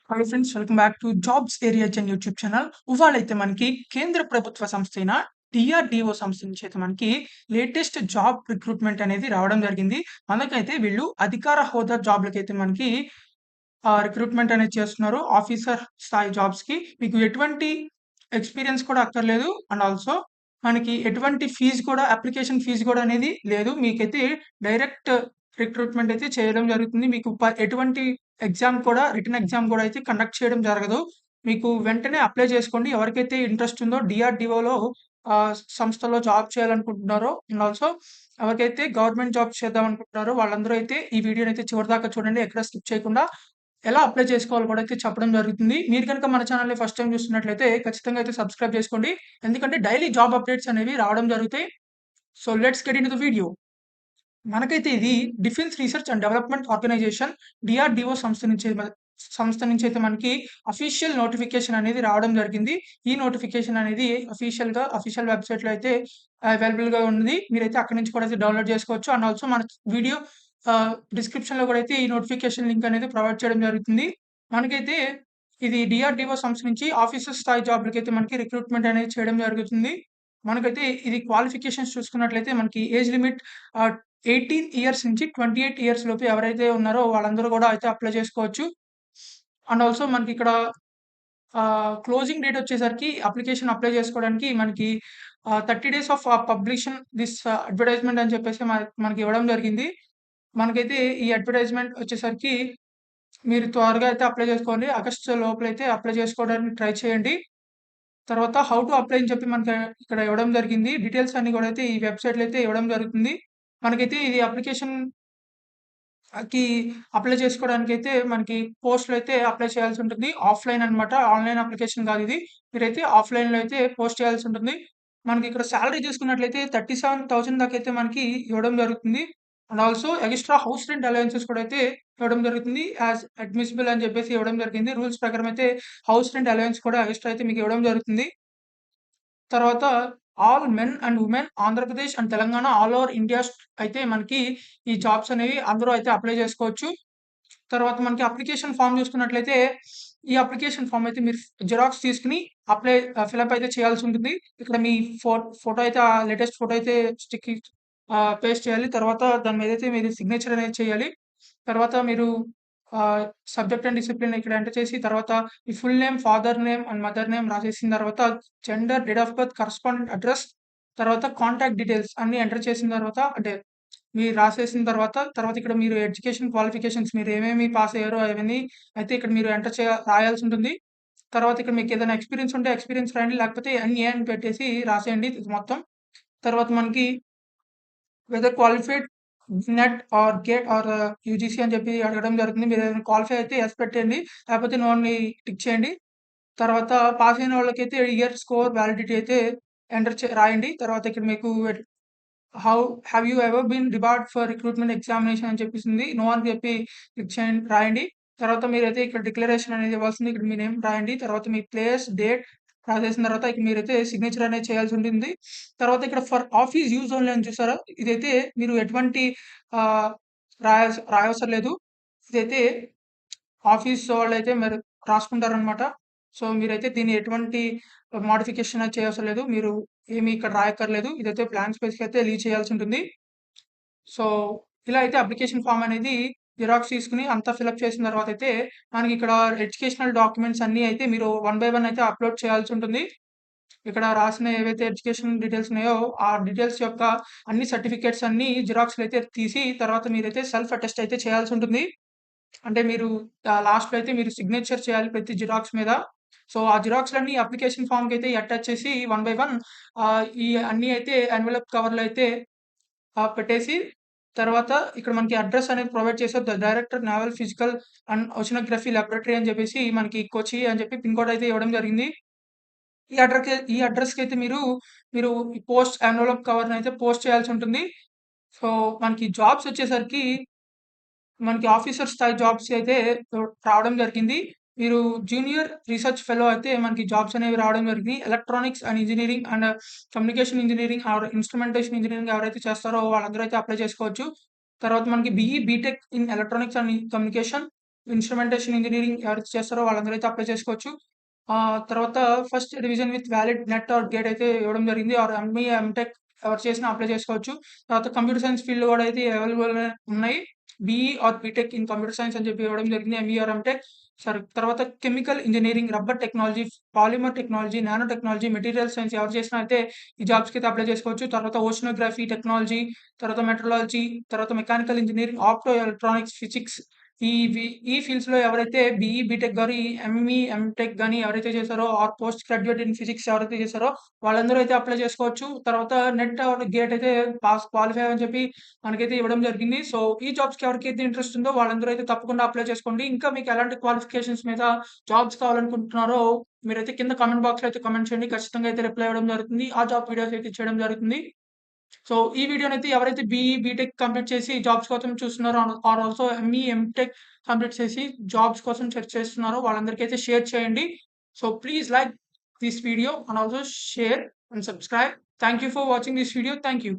Hi friends, welcome back to jobs area జన్ YouTube channel. ఇవాళైతే మనకి కేంద్ర ప్రభుత్వ సంస్థ అయిన డిఆర్‌డిఓ సంస్థ నుంచి అయితే మనకి లేటెస్ట్ జాబ్ రిక్రూట్‌మెంట్ అనేది రావడం జరిగింది. మనకైతే వీళ్ళు అధికార హోదా జాబ్‌లకైతే మనకి రిక్రూట్‌మెంట్ అనేది చేస్తున్నారు. ఆఫీసర్ స్థాయి జాబ్స్‌కి. మీకు ఎటువంటి ఎక్స్‌పీరియన్స్ కూడా అక్కర్లేదు. అండ్ ఆల్సో మనకి ఎటువంటి ఫీజ్ కూడా అప్లికేషన్ ఫీజ్ కూడా అనేది లేదు. మీకైతే డైరెక్ట్ రిక్రూట్‌మెంట్ అయితే చేయడం జరుగుతుంది. మీకు ఎటువంటి ఎగ్జామ్ కూడా రిటన్ ఎగ్జామ్ కూడా అయితే కండక్ట్ చేయడం జరగదు. మీకు వెంటనే అప్లై చేసుకోండి. ఎవరికైతే ఇంట్రెస్ట్ ఉందో డీఆర్‌డీఓలో సంస్థలో జాబ్ చేయాలనుకుంటున్నారో అండ్ ఆల్సో ఎవరికైతే గవర్నమెంట్ జాబ్స్ చేద్దాం అనుకుంటున్నారో వాళ్ళందరూ అయితే ఈ వీడియోనైతే చివరిదాకా చూడండి. ఎక్కడ స్కిప్ చేయకుండా. ఎలా అప్లై చేసుకోవాలో కూడా అయితే చెప్పడం జరుగుతుంది. మీరు గనుక మన ఛానెల్‌ని ఫస్ట్ టైమ్ చూస్తున్నట్లయితే ఖచ్చితంగా అయితే సబ్స్క్రైబ్ చేసుకోండి. ఎందుకంటే డైలీ జాబ్ అప్డేట్స్ అనేవి రావడం జరుగుతాయి. So let's get into the video. మనకైతే ఇది defence research and development organisation DRDO సంస్థ నుంచి అయితే మనకి అఫీషియల్ నోటిఫికేషన్ అనేది రావడం జరిగింది. ఈ నోటిఫికేషన్ అనేది అఫీషియల్ వెబ్‌సైట్‌లో అయితే అవైలబుల్‌గా ఉంది. మీరైతే అక్కడి నుంచి కూడా అయితే డౌన్‌లోడ్ చేసుకోవచ్చు. అండ్ ఆల్సో మన వీడియో డిస్క్రిప్షన్‌లో కూడా అయితే ఈ నోటిఫికేషన్ లింక్ అనేది ప్రొవైడ్ చేయడం జరుగుతుంది. మనకైతే ఇది డీఆర్‌డీఓ సంస్థ నుంచి ఆఫీసర్ స్థాయి జాబ్‌లకైతే మనకి రిక్రూట్‌మెంట్ అనేది చేయడం జరుగుతుంది. మనకైతే ఇది క్వాలిఫికేషన్స్ చూసుకున్నట్లయితే మనకి ఏజ్ లిమిట్ ఆహ్, 18 ఇయర్స్ నుంచి 28 ఇయర్స్ లోపు ఎవరైతే ఉన్నారో వాళ్ళందరూ గూడా అయితే అప్లై చేసుకోవచ్చు. అండ్ ఆల్సో మనకిక్కడ క్లోజింగ్ డేట్ వచ్చేసరికి అప్లికేషన్ అప్లై చేసుకోవడానికి మనకి 30 డేస్ ఆఫ్ పబ్లిషన్ దిస్ అడ్వర్టైజ్‌మెంట్ అని చెప్పేసి మనకి ఇవ్వడం జరిగింది. మనకైతే ఈ అడ్వర్టైజ్‌మెంట్ వచ్చేసరికి మీరు త్వరగా అయితే అప్లై చేసుకోండి. ఆగస్టు లోపలైతే అప్లై చేసుకోవడానికి ట్రై చేయండి. తర్వాత హౌ టు అప్లై అని చెప్పి మనకి ఇక్కడ ఇవ్వడం జరిగింది. డీటెయిల్స్ అన్నీ కూడా అయితే ఈ వెబ్‌సైట్‌లో అయితే ఇవ్వడం జరుగుతుంది. మనకైతే ఇది అప్లికేషన్ కి అప్లై చేసుకోవడానికైతే మనకి పోస్ట్‌లో అయితే అప్లై చేయాల్సి ఉంటుంది. ఆఫ్‌లైన్ అన్నమాట. ఆన్‌లైన్ అప్లికేషన్ కాదు ఇది. మీరైతే ఆఫ్‌లైన్‌లో అయితే పోస్ట్ చేయాల్సి ఉంటుంది. మనకి ఇక్కడ సాలరీ చూసుకున్నట్లయితే 37,000 దాకా అయితే మనకి ఇవ్వడం జరుగుతుంది. And also extra house rent allowances కూడా అయితే ఇవ్వడం జరుగుతుంది. యాస్ అడ్మిసిబుల్ అని చెప్పేసి ఇవ్వడం జరిగింది. రూల్స్ ప్రకారం అయితే హౌస్ రెంట్ అలవెన్స్ కూడా ఎక్స్‌ట్రా అయితే మీకు ఇవ్వడం జరుగుతుంది. తర్వాత all men and women Andhra Pradesh and Telangana all over India అయితే మనకి ఈ జాబ్స్ అనేవి అందరూ అయితే అప్లై చేసుకోవచ్చు. తర్వాత మనకి అప్లికేషన్ ఫార్మ్ చూసుకున్నట్లయితే, ఈ అప్లికేషన్ ఫార్మ్ అయితే మీరు జిరాక్స్ తీసుకొని ఫిలప్ అయితే చేయాల్సి ఉంటుంది. ఇక్కడ మీ ఫోటో అయితే లేటెస్ట్ ఫోటో అయితే పేస్ట్ చేయాలి. తర్వాత దాని మీద అయితే మీరు సిగ్నేచర్ అనేది చేయాలి. తర్వాత మీరు సబ్జెక్ట్ అండ్ డిసిప్లిన్ ఇక్కడ ఎంటర్ చేసి తర్వాత ఈ full name, father name and mother name రాసేసిన తర్వాత gender, date of birth, correspondent address, తర్వాత కాంటాక్ట్ డీటెయిల్స్ అన్నీ ఎంటర్ చేసిన తర్వాత అంటే మీరు రాసేసిన తర్వాత ఇక్కడ మీరు ఎడ్యుకేషన్ క్వాలిఫికేషన్స్ మీరు ఏమేమి పాస్ అయ్యారో అవన్నీ అయితే ఇక్కడ మీరు రాయాల్సి ఉంటుంది. తర్వాత ఇక్కడ మీకు ఏదైనా ఎక్స్‌పీరియన్స్ ఉంటే ఎక్స్‌పీరియన్స్ రాయండి. లేకపోతే ఎన్‌ఏ అని పెట్టేసి రాసేయండి ఇది మొత్తం. తర్వాత మనకి whether qualified NET or GATE or UGC అని చెప్పి అడగడం జరుగుతుంది. మీరు ఏదైనా క్వాలిఫై అయితే యెస్ పెట్టండి. లేకపోతే నో అని టిక్ చేయండి. తర్వాత పాస్ అయిన వాళ్ళకైతే ఇయర్ స్కోర్ వాలిడిటీ అయితే రాయండి. తర్వాత ఇక్కడ మీకు how have you ever been debarred for recruitment examination అని చెప్పేసింది. నో అని చెప్పి క్లిక్ చేయండి రాయండి. తర్వాత మీరైతే ఇక్కడ డిక్లరేషన్ అనేది ఇవ్వాల్సింది. ఇక్కడ మీ నేమ్ రాయండి. తర్వాత మీ ప్లేస్, డేట్ రాసేసిన తర్వాత ఇక మీరైతే సిగ్నేచర్ అనేది చేయాల్సి ఉంటుంది. తర్వాత ఇక్కడ ఫర్ ఆఫీస్ యూజ్ ఓన్లీ అని చూసారా? ఇదైతే మీరు ఎటువంటి ఆహ్, రాయవసరం లేదు. ఇదైతే ఆఫీస్ వాళ్ళైతే మరి రాసుకుంటారనమాట. సో, మీరైతే దీన్ని ఎటువంటి మోడిఫికేషన్ అది చేయవసరం లేదు. మీరు ఏమి ఇక్కడ రాయక్కర్లేదు. ఇదైతే బ్లాంక్ స్పేస్‌కి అయితే లీవ్ చేయాల్సుంటుంది. సో, ఇలా అయితే అప్లికేషన్ ఫార్మ్ అనేది జిరాక్స్ తీసుకొని అంతా ఫిలప్ చేసిన తర్వాతయితే మనకిక్కడ ఎడ్యుకేషనల్ డాక్యుమెంట్స్ అన్నీ అయితే మీరు వన్ బై వన్ అయితే అప్‌లోడ్ చేయాల్సుంటుంది. ఇక్కడ రాసిన ఏవైతే ఎడ్యుకేషన్ డీటెయిల్స్ ఉన్నాయో, ఆ డీటెయిల్స్ యొక్క అన్ని సర్టిఫికేట్స్ అన్నీ జిరాక్స్‌లు అయితే తీసి తర్వాత మీరైతే సెల్ఫ్ అటెస్ట్ అయితే చేయాల్సుంటుంది. అంటే మీరు లాస్ట్‌లో అయితే మీరు సిగ్నేచర్ చేయాలి ప్రతి జిరాక్స్ మీద. సో, ఆ జిరాక్స్‌లన్నీ అప్లికేషన్ ఫార్మ్‌కైతే అటాచ్ చేసి వన్ బై వన్ ఈ అన్నీ అయితే ఎన్వలప్ కవర్‌లో అయితే పెట్టేసి తర్వాత ఇక్కడ మనకి అడ్రెస్ అనేది ప్రొవైడ్ చేశారు. The director naval physical and oceanography laboratory అని చెప్పేసి మనకి కొచ్చి అని చెప్పి పిన్ కోడ్ అయితే ఇవ్వడం జరిగింది. ఈ అడ్రెస్‌కైతే మీరు ఈ పోస్ట్ ఎన్వలప్ కవర్‌నైతే పోస్ట్ చేయాల్సి ఉంటుంది. సో, మనకి జాబ్స్ వచ్చేసరికి మనకి ఆఫీసర్ స్థాయి జాబ్స్ అయితే రావడం జరిగింది. మీరు జూనియర్ రీసెర్చ్ ఫెలో అయితే మనకి జాబ్స్ అనేవి రావడం జరిగింది. Electronics and engineering and communication engineering or instrumentation engineering ఎవరైతే చేస్తారో వాళ్ళందరూ అయితే అప్లై చేసుకోవచ్చు. తర్వాత మనకి BE, BTech in electronics and communication, instrumentation engineering ఎవరైతే చేస్తారో వాళ్ళందరూ అయితే అప్లై చేసుకోవచ్చు. తర్వాత first division with valid NET or GATE అయితే ఇవ్వడం జరిగింది. ఆర్ ఎంబీఏ, ఎంటెక్ ఎవరు చేసినా అప్లై చేసుకోవచ్చు. తర్వాత కంప్యూటర్ సైన్స్ ఫీల్డ్‌లో కూడా అయితే అవైలబుల్‌గా ఉన్నాయి. BE or BTech in computer science అని చెప్పి ఇవ్వడం జరిగింది. ME or MTech. తర్వాత chemical engineering, rubber technology, polymer technology, nano technology, material science ఎవరు చేసినా అయితే ఈ జాబ్స్‌కి అయితే అప్లై చేసుకోవచ్చు. తర్వాత ఓషనోగ్రఫీ టెక్నాలజీ, తర్వాత మెట్రాలజీ, తర్వాత mechanical engineering, opto electronics, physics ఈ ఫీల్డ్స్‌లో ఎవరైతే బీఈ, బీటెక్ గాని, ఎంఈ, ఎంటెక్ గాని ఎవరైతే చేశారో or post graduate in physics ఎవరైతే చేశారో వాళ్ళందరూ అయితే అప్లై చేసుకోవచ్చు. తర్వాత నెట్ ఆర్ గేట్ అయితే క్వాలిఫై అని చెప్పి మనకైతే ఇవ్వడం జరిగింది. సో, ఈ జాబ్స్‌కి ఎవరికైతే ఇంట్రెస్ట్ ఉందో వాళ్ళందరూ అయితే తప్పకుండా అప్లై చేసుకోండి. ఇంకా మీకు ఎలాంటి క్వాలిఫికేషన్స్ మీద జాబ్స్ కావాలనుకుంటున్నారో మీరైతే కింద కామెంట్ బాక్స్‌లో అయితే కామెంట్ చేయండి. ఖచ్చితంగా అయితే రిప్లై ఇవ్వడం జరుగుతుంది. ఆ జాబ్ వీడియోస్ అయితే చేయడం జరుగుతుంది. సో, ఈ వీడియోనైతే ఎవరైతే బీఈ, బీటెక్ కంప్లీట్ చేసి జాబ్స్ కోసం చూస్తున్నారో or also ME, MTech complete చేసి జాబ్స్ కోసం సెర్చ్ చేస్తున్నారో వాళ్ళందరికైతే షేర్ చేయండి. So, please like this video and also share and subscribe. Thank you for watching this video. Thank you.